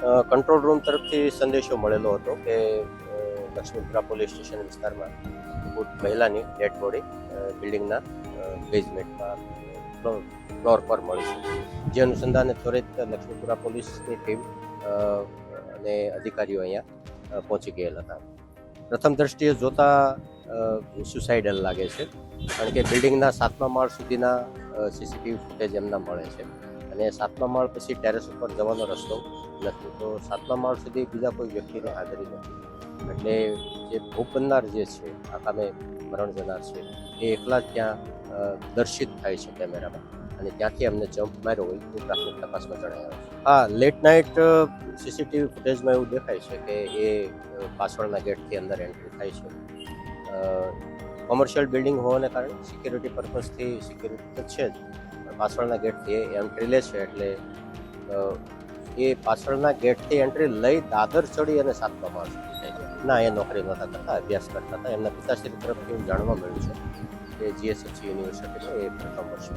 Control room તરફથી સંદેશો મળેલો હતો કે લક્ષ્મીપુરા પોલીસ સ્ટેશન વિસ્તારમાં મહિલાની ડેડ બોડી બિલ્ડિંગના બેઝમેન્ટમાં ફ્લોર પર મળી છે. જે અનુસંધાને ત્વરિત લક્ષ્મીપુરા પોલીસની ટીમ અને અધિકારીઓ અહીંયા પહોંચી ગયેલ હતા. પ્રથમ દ્રષ્ટિએ જોતા સુસાઇડલ લાગે છે, કારણ કે બિલ્ડિંગના 7મા માળ સુધીના સીસીટીવી ફૂટેજ એમના મળે છે અને 7મા માળ પછી ટેરેસ ઉપર જવાનો રસ્તો નથી, તો 7મા માળ સુધી બીજા કોઈ વ્યક્તિની હાજરી નથી. એટલે જે ભોગ બનનાર જે છે, આ કામે મરણ જનાર છે, એ એકલા જ ત્યાં દર્શિત થાય છે કેમેરામાં, અને ત્યાંથી અમને જમ્પ માર્યો હોય એવું પ્રાથમિક તપાસમાં જણાવ્યું છે. હા, લેટ નાઇટ સીસીટીવી ફૂટેજમાં એવું દેખાય છે કે એ પાછળના ગેટથી અંદર એન્ટ્રી થાય છે. કોમર્શિયલ બિલ્ડિંગ હોવાને કારણે સિક્યુરિટી પર્પઝથી સિક્યુરિટી તો છે જ, પણ પાછળના ગેટથી એ એન્ટ્રી લે છે. એટલે એ પાછળના ગેટથી એન્ટ્રી લઈ દાદર ચડી અને 7મા માળ સુધી જાય છે. ના, એ નોકરી નહોતા કરતા, અભ્યાસ કરતા હતા. એમના પિતાશ્રી તરફથી એવું જાણવા મળ્યું છે કે GSHC યુનિવર્સિટીમાં એ પ્રથમ વર્ષ